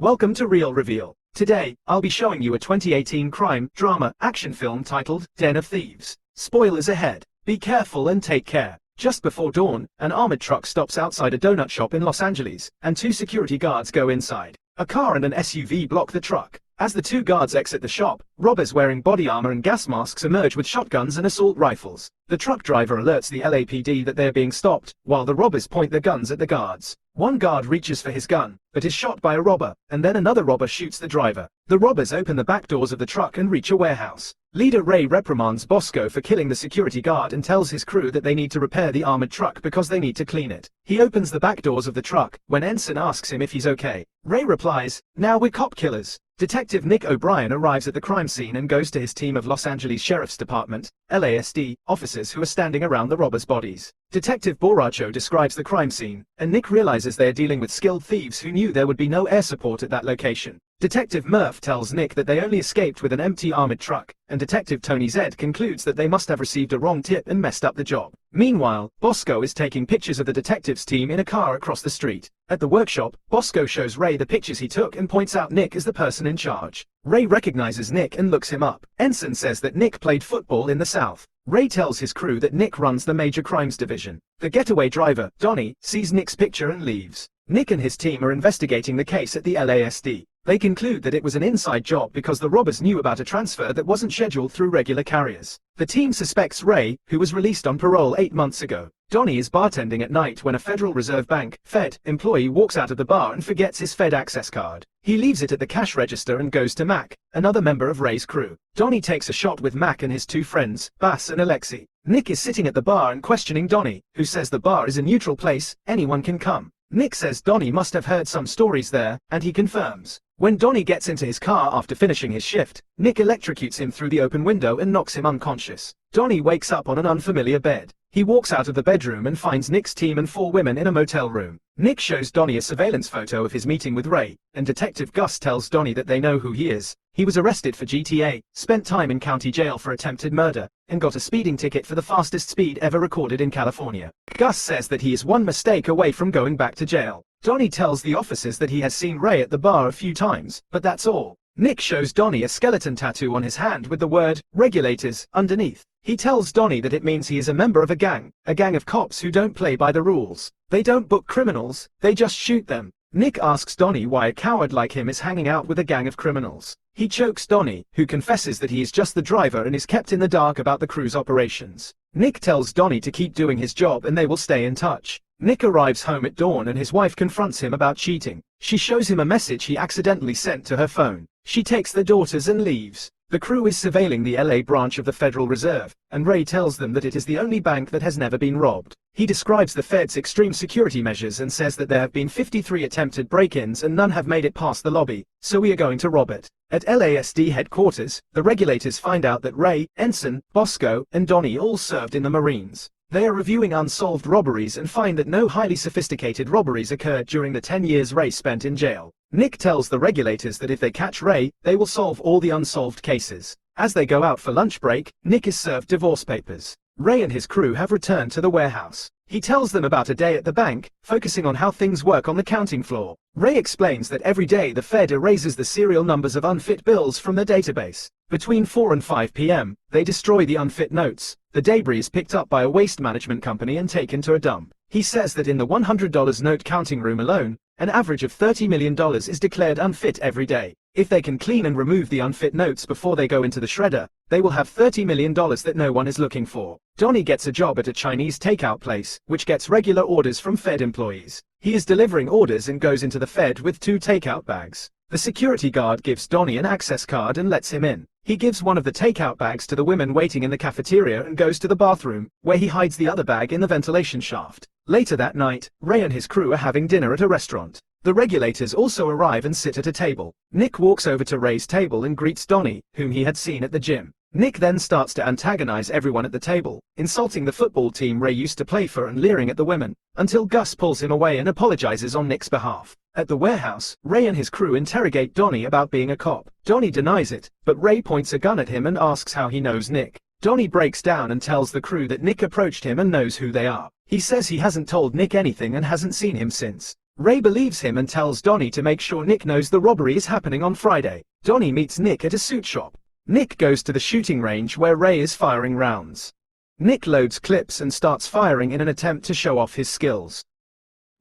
Welcome to Real Reveal. Today, I'll be showing you a 2018 crime, drama, action film titled Den of Thieves. Spoilers ahead. Be careful and take care. Just before dawn, an armored truck stops outside a donut shop in Los Angeles, and two security guards go inside. A car and an SUV block the truck. As the two guards exit the shop, robbers wearing body armor and gas masks emerge with shotguns and assault rifles. The truck driver alerts the LAPD that they are being stopped, while the robbers point their guns at the guards. One guard reaches for his gun, but is shot by a robber, and then another robber shoots the driver. The robbers open the back doors of the truck and reach a warehouse. Leader Ray reprimands Bosco for killing the security guard and tells his crew that they need to repair the armored truck because they need to clean it. He opens the back doors of the truck when Ensign asks him if he's okay. Ray replies, "Now we're cop killers." Detective Nick O'Brien arrives at the crime scene and goes to his team of Los Angeles Sheriff's Department, LASD, officers who are standing around the robbers' bodies. Detective Borracho describes the crime scene, and Nick realizes they are dealing with skilled thieves who knew there would be no air support at that location. Detective Murph tells Nick that they only escaped with an empty armored truck, and Detective Tony Zed concludes that they must have received a wrong tip and messed up the job. Meanwhile, Bosco is taking pictures of the detectives' team in a car across the street. At the workshop, Bosco shows Ray the pictures he took and points out Nick as the person in charge. Ray recognizes Nick and looks him up. Ensign says that Nick played football in the South. Ray tells his crew that Nick runs the Major Crimes Division. The getaway driver, Donnie, sees Nick's picture and leaves. Nick and his team are investigating the case at the LASD. They conclude that it was an inside job because the robbers knew about a transfer that wasn't scheduled through regular carriers. The team suspects Ray, who was released on parole 8 months ago. Donnie is bartending at night when a Federal Reserve Bank, Fed, employee walks out of the bar and forgets his Fed access card. He leaves it at the cash register and goes to Mac, another member of Ray's crew. Donnie takes a shot with Mac and his two friends, Bass and Alexi. Nick is sitting at the bar and questioning Donnie, who says the bar is a neutral place, anyone can come. Nick says Donnie must have heard some stories there, and he confirms. When Donnie gets into his car after finishing his shift, Nick electrocutes him through the open window and knocks him unconscious. Donnie wakes up on an unfamiliar bed. He walks out of the bedroom and finds Nick's team and 4 women in a motel room. Nick shows Donnie a surveillance photo of his meeting with Ray, and Detective Gus tells Donnie that they know who he is. He was arrested for GTA, spent time in county jail for attempted murder, and got a speeding ticket for the fastest speed ever recorded in California. Gus says that he is one mistake away from going back to jail. Donnie tells the officers that he has seen Ray at the bar a few times, but that's all. Nick shows Donnie a skeleton tattoo on his hand with the word, "Regulators," underneath. He tells Donnie that it means he is a member of a gang of cops who don't play by the rules. They don't book criminals, they just shoot them. Nick asks Donnie why a coward like him is hanging out with a gang of criminals. He chokes Donnie, who confesses that he is just the driver and is kept in the dark about the crew's operations. Nick tells Donnie to keep doing his job and they will stay in touch. Nick arrives home at dawn and his wife confronts him about cheating. She shows him a message he accidentally sent to her phone. She takes the daughters and leaves. The crew is surveilling the LA branch of the Federal Reserve, and Ray tells them that it is the only bank that has never been robbed. He describes the Fed's extreme security measures and says that there have been 53 attempted break-ins and none have made it past the lobby, so we are going to rob it. At LASD headquarters, the regulators find out that Ray, Ensign, Bosco, and Donnie all served in the Marines. They are reviewing unsolved robberies and find that no highly sophisticated robberies occurred during the 10 years Ray spent in jail. Nick tells the regulators that if they catch Ray, they will solve all the unsolved cases. As they go out for lunch break, Nick is served divorce papers. Ray and his crew have returned to the warehouse. He tells them about a day at the bank, focusing on how things work on the counting floor. Ray explains that every day the Fed erases the serial numbers of unfit bills from their database. Between 4 and 5 p.m., they destroy the unfit notes. The debris is picked up by a waste management company and taken to a dump. He says that in the $100 note counting room alone, an average of $30 million is declared unfit every day. If they can clean and remove the unfit notes before they go into the shredder, they will have $30 million that no one is looking for. Donnie gets a job at a Chinese takeout place, which gets regular orders from Fed employees. He is delivering orders and goes into the Fed with 2 takeout bags. The security guard gives Donnie an access card and lets him in. He gives one of the takeout bags to the women waiting in the cafeteria and goes to the bathroom, where he hides the other bag in the ventilation shaft. Later that night, Ray and his crew are having dinner at a restaurant. The regulators also arrive and sit at a table. Nick walks over to Ray's table and greets Donnie, whom he had seen at the gym. Nick then starts to antagonize everyone at the table, insulting the football team Ray used to play for and leering at the women, until Gus pulls him away and apologizes on Nick's behalf. At the warehouse, Ray and his crew interrogate Donnie about being a cop. Donnie denies it, but Ray points a gun at him and asks how he knows Nick. Donnie breaks down and tells the crew that Nick approached him and knows who they are. He says he hasn't told Nick anything and hasn't seen him since. Ray believes him and tells Donnie to make sure Nick knows the robbery is happening on Friday. Donnie meets Nick at a suit shop. Nick goes to the shooting range where Ray is firing rounds. Nick loads clips and starts firing in an attempt to show off his skills.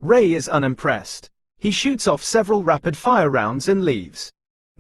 Ray is unimpressed. He shoots off several rapid-fire rounds and leaves.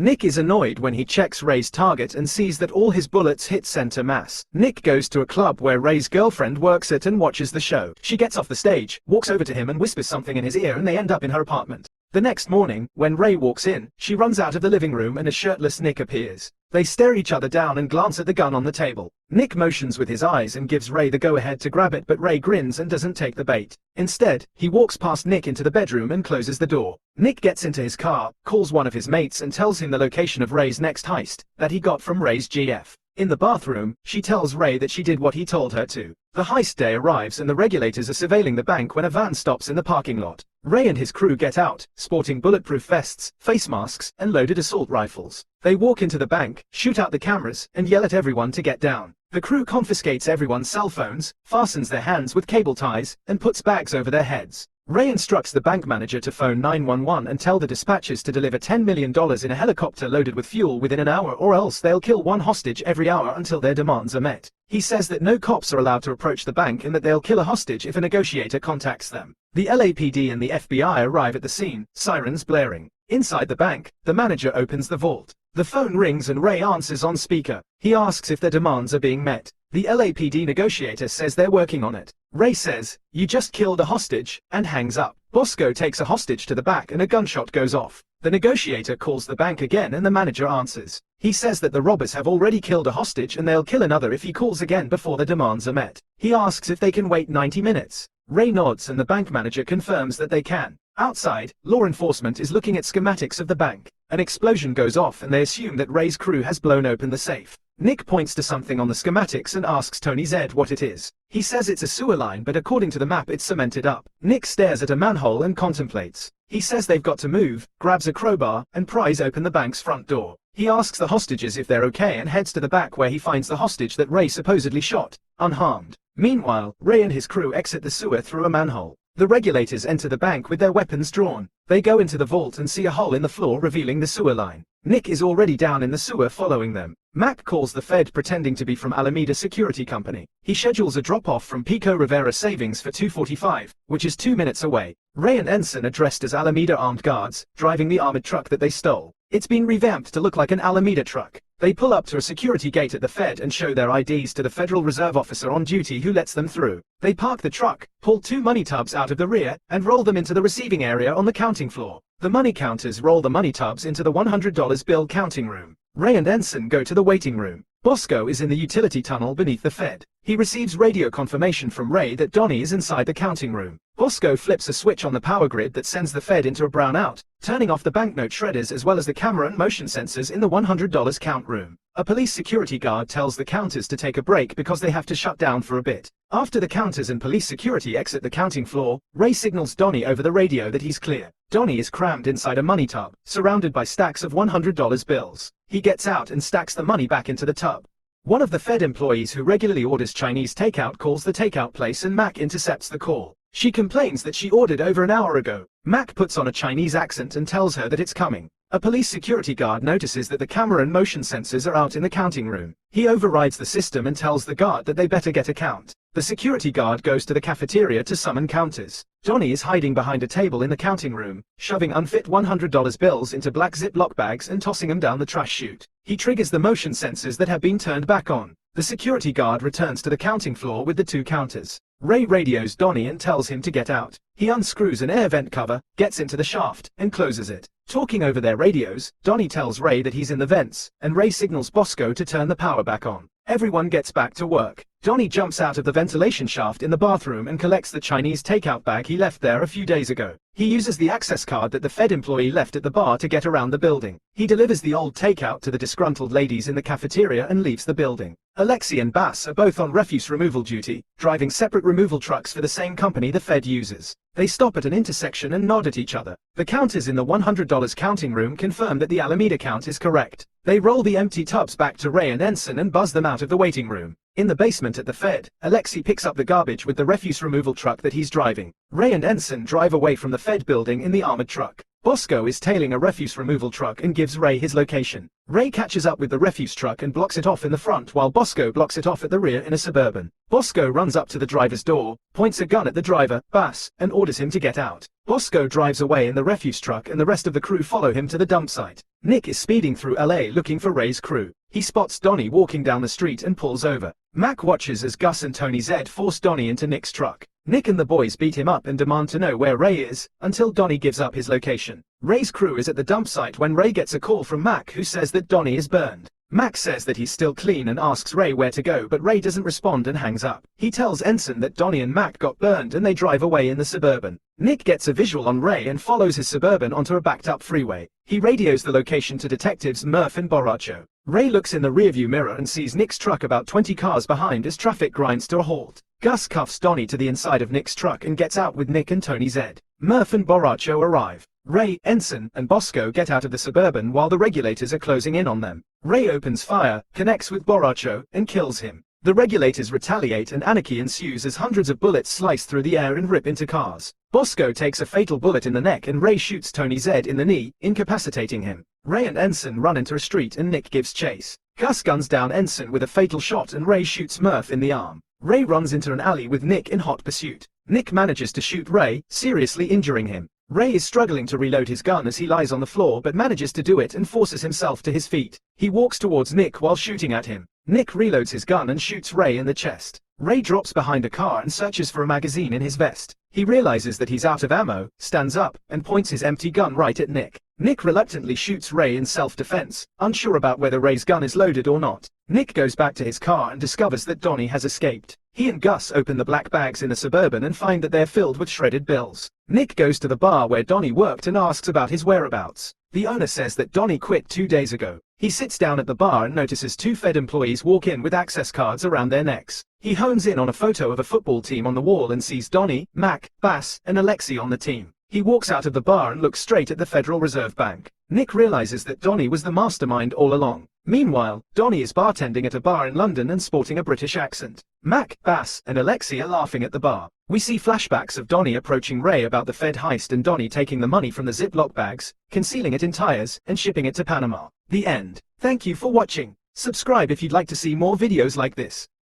Nick is annoyed when he checks Ray's target and sees that all his bullets hit center mass. Nick goes to a club where Ray's girlfriend works at and watches the show. She gets off the stage, walks over to him and whispers something in his ear, and they end up in her apartment. The next morning, when Ray walks in, she runs out of the living room and a shirtless Nick appears. They stare each other down and glance at the gun on the table. Nick motions with his eyes and gives Ray the go-ahead to grab it, but Ray grins and doesn't take the bait. Instead, he walks past Nick into the bedroom and closes the door. Nick gets into his car, calls one of his mates and tells him the location of Ray's next heist, that he got from Ray's GF. In the bathroom, she tells Ray that she did what he told her to. The heist day arrives and the regulators are surveilling the bank when a van stops in the parking lot. Ray and his crew get out, sporting bulletproof vests, face masks, and loaded assault rifles. They walk into the bank, shoot out the cameras, and yell at everyone to get down. The crew confiscates everyone's cell phones, fastens their hands with cable ties, and puts bags over their heads. Ray instructs the bank manager to phone 911 and tell the dispatchers to deliver $10 million in a helicopter loaded with fuel within an hour, or else they'll kill one hostage every hour until their demands are met. He says that no cops are allowed to approach the bank and that they'll kill a hostage if a negotiator contacts them. The LAPD and the FBI arrive at the scene, sirens blaring. Inside the bank, the manager opens the vault. The phone rings and Ray answers on speaker. He asks if their demands are being met. The LAPD negotiator says they're working on it. Ray says, "You just killed a hostage," and hangs up. Bosco takes a hostage to the back and a gunshot goes off. The negotiator calls the bank again and the manager answers. He says that the robbers have already killed a hostage and they'll kill another if he calls again before the demands are met. He asks if they can wait 90 minutes. Ray nods and the bank manager confirms that they can. Outside, law enforcement is looking at schematics of the bank. An explosion goes off and they assume that Ray's crew has blown open the safe. Nick points to something on the schematics and asks Tony Zed what it is. He says it's a sewer line, but according to the map it's cemented up. Nick stares at a manhole and contemplates. He says they've got to move, grabs a crowbar, and pries open the bank's front door. He asks the hostages if they're okay and heads to the back where he finds the hostage that Ray supposedly shot, unharmed. Meanwhile, Ray and his crew exit the sewer through a manhole. The regulators enter the bank with their weapons drawn. They go into the vault and see a hole in the floor revealing the sewer line. Nick is already down in the sewer following them. Mac calls the Fed pretending to be from Alameda Security Company. He schedules a drop-off from Pico Rivera Savings for 2:45, which is 2 minutes away. Ray and Ensign are dressed as Alameda armed guards, driving the armored truck that they stole. It's been revamped to look like an Alameda truck. They pull up to a security gate at the Fed and show their IDs to the Federal Reserve officer on duty, who lets them through. They park the truck, pull 2 money tubs out of the rear, and roll them into the receiving area on the counting floor. The money counters roll the money tubs into the $100 bill counting room. Ray and Ensign go to the waiting room. Bosco is in the utility tunnel beneath the Fed. He receives radio confirmation from Ray that Donnie is inside the counting room. Bosco flips a switch on the power grid that sends the Fed into a brownout, turning off the banknote shredders as well as the camera and motion sensors in the $100 count room. A police security guard tells the counters to take a break because they have to shut down for a bit. After the counters and police security exit the counting floor, Ray signals Donnie over the radio that he's clear. Donnie is crammed inside a money tub, surrounded by stacks of $100 bills. He gets out and stacks the money back into the tub. One of the Fed employees who regularly orders Chinese takeout calls the takeout place and Mac intercepts the call. She complains that she ordered over an hour ago. Mac puts on a Chinese accent and tells her that it's coming. A police security guard notices that the camera and motion sensors are out in the counting room. He overrides the system and tells the guard that they better get a count. The security guard goes to the cafeteria to summon counters. Donnie is hiding behind a table in the counting room, shoving unfit $100 bills into black Ziploc bags and tossing them down the trash chute. He triggers the motion sensors that have been turned back on. The security guard returns to the counting floor with the 2 counters. Ray radios Donnie and tells him to get out. He unscrews an air vent cover, gets into the shaft, and closes it. Talking over their radios, Donnie tells Ray that he's in the vents, and Ray signals Bosco to turn the power back on. Everyone gets back to work. Donnie jumps out of the ventilation shaft in the bathroom and collects the Chinese takeout bag he left there a few days ago. He uses the access card that the Fed employee left at the bar to get around the building. He delivers the old takeout to the disgruntled ladies in the cafeteria and leaves the building. Alexi and Bass are both on refuse removal duty, driving separate removal trucks for the same company the Fed uses. They stop at an intersection and nod at each other. The counters in the $100 counting room confirm that the Alameda count is correct. They roll the empty tubs back to Ray and Ensign and buzz them out of the waiting room. In the basement at the Fed, Alexei picks up the garbage with the refuse removal truck that he's driving. Ray and Ensign drive away from the Fed building in the armored truck. Bosco is tailing a refuse removal truck and gives Ray his location. Ray catches up with the refuse truck and blocks it off in the front while Bosco blocks it off at the rear in a Suburban. Bosco runs up to the driver's door, points a gun at the driver, Bass, and orders him to get out. Bosco drives away in the refuse truck and the rest of the crew follow him to the dump site. Nick is speeding through LA looking for Ray's crew. He spots Donnie walking down the street and pulls over. Mac watches as Gus and Tony Zed force Donnie into Nick's truck. Nick and the boys beat him up and demand to know where Ray is, until Donnie gives up his location. Ray's crew is at the dump site when Ray gets a call from Mac who says that Donnie is burned. Mac says that he's still clean and asks Ray where to go, but Ray doesn't respond and hangs up. He tells Ensign that Donnie and Mac got burned and they drive away in the Suburban. Nick gets a visual on Ray and follows his Suburban onto a backed-up freeway. He radios the location to detectives Murph and Borracho. Ray looks in the rearview mirror and sees Nick's truck about 20 cars behind as traffic grinds to a halt. Gus cuffs Donnie to the inside of Nick's truck and gets out with Nick and Tony Zed. Murph and Borracho arrive. Ray, Ensign, and Bosco get out of the Suburban while the regulators are closing in on them. Ray opens fire, connects with Borracho, and kills him. The regulators retaliate and anarchy ensues as hundreds of bullets slice through the air and rip into cars. Bosco takes a fatal bullet in the neck and Ray shoots Tony Zed in the knee, incapacitating him. Ray and Ensign run into a street and Nick gives chase. Gus guns down Ensign with a fatal shot and Ray shoots Murph in the arm. Ray runs into an alley with Nick in hot pursuit. Nick manages to shoot Ray, seriously injuring him. Ray is struggling to reload his gun as he lies on the floor but manages to do it and forces himself to his feet. He walks towards Nick while shooting at him. Nick reloads his gun and shoots Ray in the chest. Ray drops behind a car and searches for a magazine in his vest. He realizes that he's out of ammo, stands up, and points his empty gun right at Nick. Nick reluctantly shoots Ray in self-defense, unsure about whether Ray's gun is loaded or not. Nick goes back to his car and discovers that Donnie has escaped. He and Gus open the black bags in the Suburban and find that they're filled with shredded bills. Nick goes to the bar where Donnie worked and asks about his whereabouts. The owner says that Donnie quit 2 days ago. He sits down at the bar and notices 2 Fed employees walk in with access cards around their necks. He hones in on a photo of a football team on the wall and sees Donnie, Mac, Bass, and Alexei on the team. He walks out of the bar and looks straight at the Federal Reserve Bank. Nick realizes that Donnie was the mastermind all along. Meanwhile, Donnie is bartending at a bar in London and sporting a British accent. Mac, Bass, and Alexei are laughing at the bar. We see flashbacks of Donnie approaching Ray about the Fed heist and Donnie taking the money from the Ziploc bags, concealing it in tires, and shipping it to Panama. The end. Thank you for watching. Subscribe if you'd like to see more videos like this.